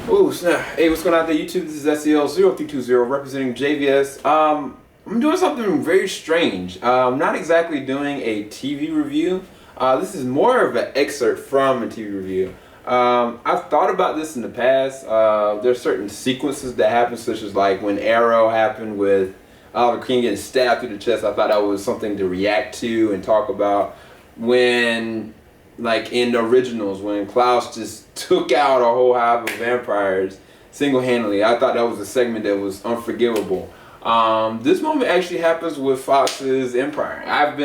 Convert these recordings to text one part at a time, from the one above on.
Ooh, snap. Hey, what's going on out there, YouTube? This is SEL0320 representing JVS. I'm doing something very strange. I'm not exactly doing a TV review. This is more of an excerpt from a TV review. I've thought about this in the past. There's certain sequences that happen, such as like when Arrow happened with Oliver King getting stabbed through the chest. I thought that was something to react to and talk about. When, like in the originals, when Klaus just took out a whole hive of vampires single-handedly, I thought that was a segment that was unforgivable. This moment actually happens with Fox's Empire. I've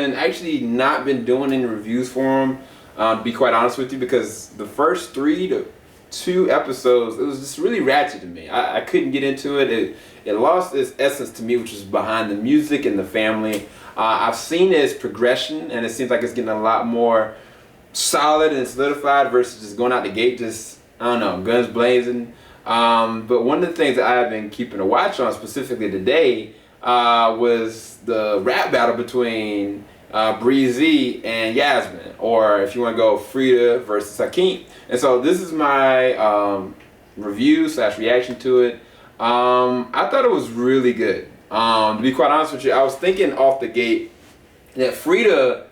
not been doing any reviews for them, to be quite honest with you, because the first 3 to 2 episodes, it was just really ratchet to me. I couldn't get into it. It lost its essence to me, which was behind the music and the family. I've seen its progression, and it seems like it's getting a lot more solid and solidified versus just going out the gate, just, I don't know, guns blazing. But one of the things that I've been keeping a watch on specifically today was the rap battle between Bre-Z and Yazz, or if you want to go Freda versus Hakeem. And so this is my review / reaction to it. I thought it was really good. To be quite honest with you, I was thinking off the gate that Freda,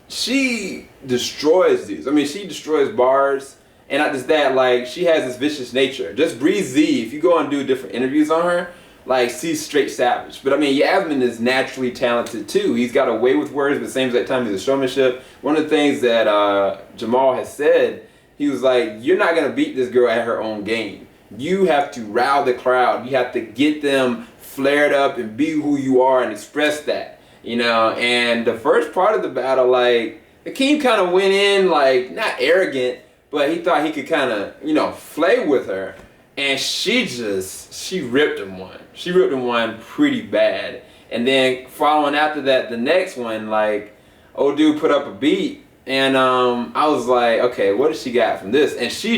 she destroys these. She destroys bars. And not just that, like, she has this vicious nature. Just Bre-Z, if you go and do different interviews on her, like, she's straight savage. But Yazz is naturally talented too. He's got a way with words, but at the same time, he's a showmanship. One of the things that Jamal has said, he was like, you're not going to beat this girl at her own game. You have to rile the crowd. You have to get them flared up and be who you are and express that, And the first part of the battle, like, Hakeem kind of went in, like, not arrogant, but he thought he could kind of, flay with her. And she ripped him one. She ripped him one pretty bad. And then following after that, the next one, like, old dude put up a beat. And I was like, okay, what does she got from this? And she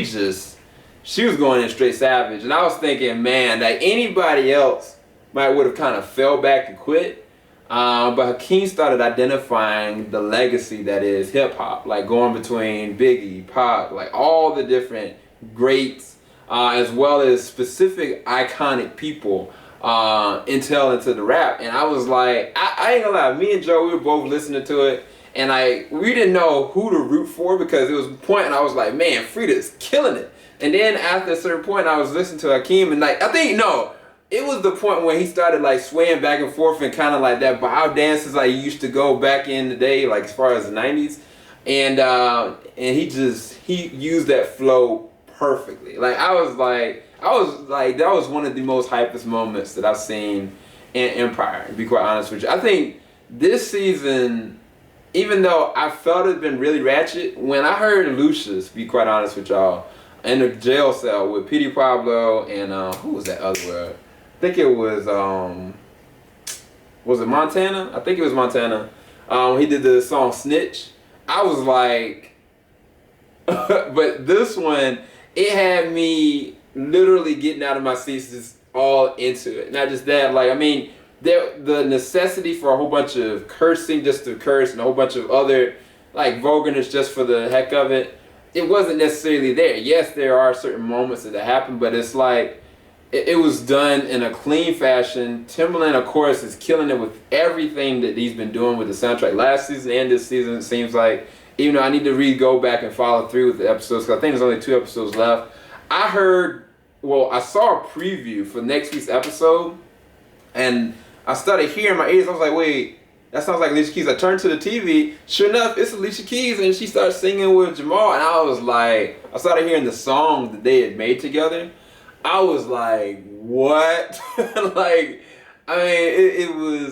was going in straight savage. And I was thinking, man, that anybody else would have kind of fell back and quit. But Hakeem started identifying the legacy that is hip hop, like going between Biggie, Pac, like all the different greats, as well as specific iconic people into the rap. And I was like, I ain't gonna lie, me and Joe, we were both listening to it, and we didn't know who to root for, because it was a point and I was like, man, Freda's killing it. And then after a certain point, I was listening to Hakeem, and it was the point where he started like swaying back and forth and kind of like that bow dances like he used to go back in the day, like as far as the 90s. And he used that flow perfectly. Like I was like, that was one of the most hypest moments that I've seen in Empire, to be quite honest with you. I think this season, even though I felt it had been really ratchet, when I heard Lucious, to be quite honest with y'all, in the jail cell with Petey Pablo and who was that other word? I think it was it Montana? I think it was Montana. He did the song Snitch. I was like, but this one, it had me literally getting out of my seats, just all into it. Not just that, the necessity for a whole bunch of cursing just to curse and a whole bunch of other like vulgarness just for the heck of it, it wasn't necessarily there. Yes, there are certain moments that happen, but it's like, it was done in a clean fashion. Timbaland, of course, is killing it with everything that he's been doing with the soundtrack last season and this season. It seems like, even though I need to go back and follow through with the episodes, because I think there's only 2 episodes left. I saw a preview for next week's episode, and I started hearing my ears. I was like, wait, that sounds like Alicia Keys. I turned to the TV. Sure enough, it's Alicia Keys, and she started singing with Jamal, and I was like, I started hearing the song that they had made together. I was like, what? It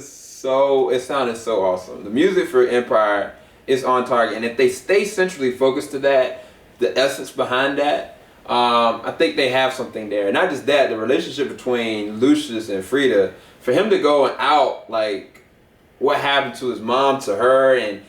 sounded so awesome. The music for Empire is on target, and if they stay centrally focused to that, the essence behind that, I think they have something there. Not just that, the relationship between Lucious and Freda, for him to go out, like, what happened to his mom, to her, and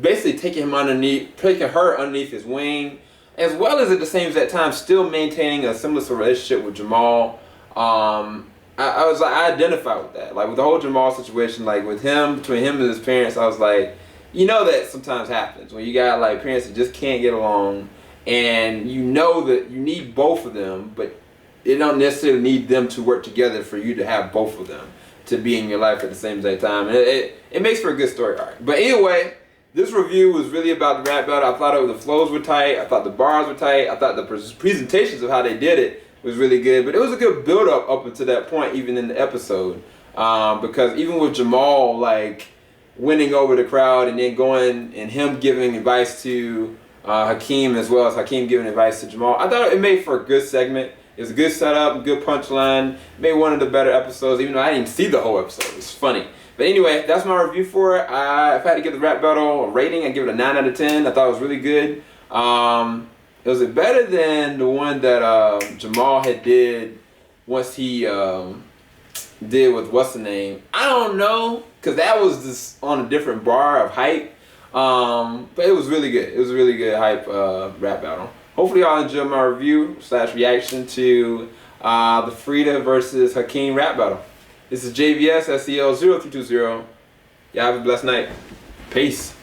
basically taking her underneath his wing, as well as at the same time still maintaining a similar relationship with Jamal. I identify with that. Like with the whole Jamal situation, like with him, between him and his parents, I was like, that sometimes happens when you got like parents that just can't get along, and you know that you need both of them, but you don't necessarily need them to work together for you to have both of them to be in your life at the same time. And it makes for a good story arc. But anyway, this review was really about the rap battle. I thought the flows were tight. I thought the bars were tight. I thought the presentations of how they did it was really good. But it was a good build up until that point, even in the episode. Because even with Jamal like winning over the crowd and then going and him giving advice to Hakeem as well as Hakeem giving advice to Jamal, I thought it made for a good segment. It was a good setup, good punchline. Made one of the better episodes, even though I didn't see the whole episode. It was funny. But anyway, that's my review for it. If I had to give the rap battle a rating, I'd give it a 9 out of 10. I thought it was really good. Was it better than the one that Jamal had did once he did with what's the name? I don't know, because that was just on a different bar of hype. But it was really good. It was a really good hype rap battle. Hopefully y'all enjoyed my review / reaction to the Freda versus Hakeem rap battle. This is JVS SEL 0320. Y'all have a blessed night. Peace.